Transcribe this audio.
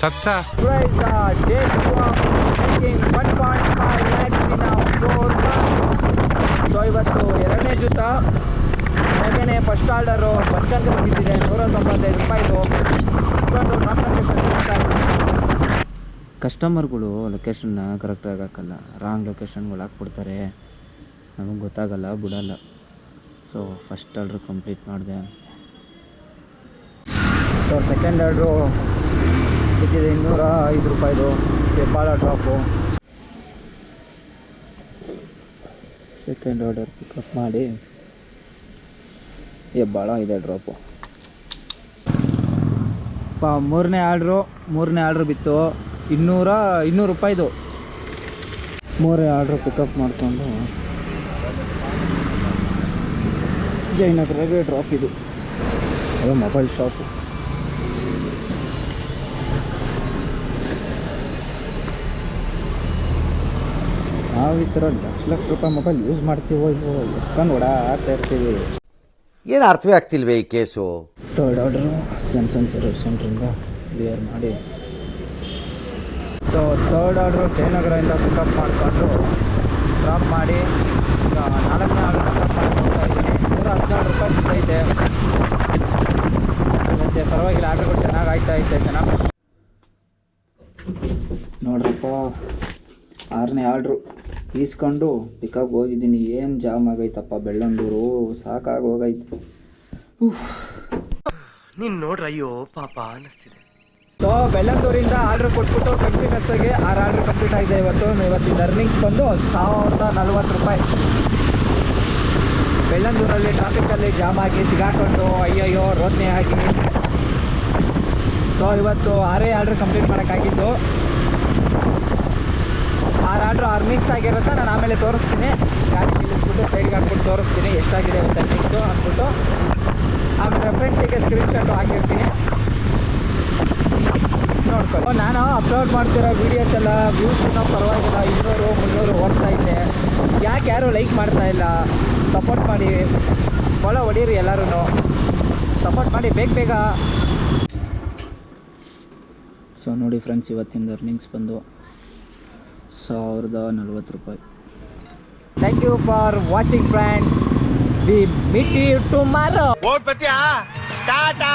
ತತ್ಸ Price date from making 1.5 lakhs in 4 months. So ಇವತ್ತು ಎರಡನೇ ದಿವಸ ಹಾಗೆಯೇ ಫಸ್ಟ್ ಆರ್ಡರು ಬನಶಂಕರಿ ಬಿದ್ದಿದೆ 195 ರೂಪಾಯಿದು ಇಟ್ಕೊಂಡು ಡ್ರಾಪ್ ಲೊಕೇಶನ್. ಕಸ್ಟಮರ್ಗಳು ಲೊಕೇಶನ್ನ ಕರೆಕ್ಟಾಗಿ ಹಾಕಲ್ಲ, ರಾಂಗ್ ಲೊಕೇಶನ್ಗಳು ಹಾಕ್ಬಿಡ್ತಾರೆ, ನಮಗೆ ಗೊತ್ತಾಗಲ್ಲ, ಬಿಡಲ್ಲ. ಸೊ ಫಸ್ಟ್ ಆರ್ಡ್ರ್ ಕಂಪ್ಲೀಟ್ ಮಾಡಿದೆ. ಸೊ ಸೆಕೆಂಡ್ ಆರ್ಡ್ರು ಬಿದ್ದಿದೆ 205 ರೂಪಾಯಿದು Hebbal drop. Second order pickup ಮಾಡಿ ಹೆಬ್ಬಾಳ ಇದೆ ಡ್ರಾಪು. ಮೂರನೇ ಆರ್ಡ್ರು ಬಿತ್ತು 200 ರೂಪಾಯಿದು. ಮೂರನೇ ಆರ್ಡ್ರು ಪಿಕಪ್ ಮಾಡಿಕೊಂಡು ಜಯನಗರಗೆ ಡ್ರಾಪ್. ಇದು ಅದು ಮೊಬೈಲ್ ಶಾಪು. ನಾವು ಈ ಥರ ಲಕ್ಷ ರೂಪಾಯಿ ಮೊಬೈಲ್ ಯೂಸ್ ಮಾಡ್ತೀವೋ ಇಲ್ವೋ ಎತ್ಕೊಂಡು ಓಡಾಡ್ತಾ ಇರ್ತೀವಿ. ಏನು ಅರ್ಥವೇ ಆಗ್ತಿಲ್ವೇ ಈ case. Third order Samsung service ಸೆಂಟ್ರಿಂದ ಕ್ಲಿಯರ್ ಮಾಡಿ. ಸೊ ಥರ್ಡ್ ಆರ್ಡ್ರು ಜಯನಗರದಿಂದ ಪಿಕಪ್ ಮಾಡಿಕೊಂಡು ಡ್ರಾಪ್ ಮಾಡಿ ಈಗ 4ನೇ ಆರ್ಡ್ರ್ ಪಿಕಪ್ ಮಾಡ್ಕೊಳ್ತಾ ಇದ್ದೀನಿ. 114 ರೂಪಾಯಿ ಬಿದ್ದೈತೆ. ಮತ್ತು ಪರವಾಗಿಲ್ಲ, ಆರ್ಡ್ರುಗಳು ಚೆನ್ನಾಗಿ ಐತೆ ಚೆನ್ನಾಗಿ. ನೋಡ್ರಪ್ಪ, 6ನೇ ಆರ್ಡ್ರು ಈಸ್ಕೊಂಡು ಪಿಕಪ್ ಹೋಗಿದ್ದೀನಿ. ಏನು ಜಾಮ್ ಆಗೈತಪ್ಪ ಬೆಳ್ಳಂದೂರು, ಸಾಕಾಗಿ ಹೋಗೈತೆ. ನೀನು ನೋಡ್ರ, ಅಯ್ಯೋ ಪಾಪ ಅನ್ನಿಸ್ತಿದೆ. ಸೊ ಬೆಳ್ಳಂದೂರಿಂದ ಆರ್ಡ್ರ್ ಕೊಟ್ಬಿಟ್ಟು ಕಂಟಿನ್ಯೂಸ್ ಆಗಿ 6 ಆರ್ಡ್ರ್ ಕಂಪ್ಲೀಟ್ ಆಗಿದೆ. ಇವತ್ತಿನ ಅರ್ನಿಂಗ್ಸ್ ಬಂದು 1040 ರೂಪಾಯಿ. ಬೆಳ್ಳಂದೂರಲ್ಲಿ ಟ್ರಾಫಿಕಲ್ಲಿ ಜಾಮ್ ಆಗಿ ಸಿಗಾಕೊಂಡು ಅಯ್ಯಯ್ಯೋ ರೋದನೆ ಆಗಿ. ಸೊ ಇವತ್ತು 6 ಆರ್ಡ್ರ್ ಕಂಪ್ಲೀಟ್ ಮಾಡೋಕ್ಕಾಗಿದ್ದು. 6 ಆರ್ಡ್ರ್ ಅರ್ನಿಂಗ್ಸ್ ಆಗಿರುತ್ತೆ. ನಾನು ಆಮೇಲೆ ತೋರಿಸ್ತೀನಿ, ಗಾಡಿ ನಿಲ್ಲಿಸ್ಬಿಟ್ಟು ಸೈಡ್ಗೆ ಹಾಕ್ಬಿಟ್ಟು ತೋರಿಸ್ತೀನಿ ಎಷ್ಟಾಗಿದೆ ಇವತ್ತು ಅರ್ನಿಂಗ್ಸು ಅಂದ್ಬಿಟ್ಟು. ಆಮೇಲೆ ರೆಫರೆನ್ಸಿಗೆ ಸ್ಕ್ರೀನ್ಶಾಟು ಹಾಕಿರ್ತೀನಿ, ನೋಡ್ಕೊಳ್ಳಿ. ನಾನು ಅಪ್ಲೋಡ್ ಮಾಡ್ತಿರೋ ವೀಡಿಯೋಸ್ ಎಲ್ಲ ವ್ಯೂಸ್ನ ಪರವಾಗಿಲ್ಲ 200-300 ಹೋಗ್ತಾ ಇದೆ. ಯಾರು ಲೈಕ್ ಮಾಡ್ತಾ ಇಲ್ಲ? ಸಪೋರ್ಟ್ ಮಾಡಿ, ಫಾಲೋ ಹೊಡೀರಿ, ಎಲ್ಲರೂ ಸಪೋರ್ಟ್ ಮಾಡಿ ಬೇಗ. ಸೊ ನೋಡಿ ಫ್ರೆಂಡ್ಸ್, ಇವತ್ತಿನ ಅರ್ನಿಂಗ್ಸ್ ಬಂದು 1040 ರೂಪಾಯಿ. Thank you for watching friends. We meet you tomorrow. Tata.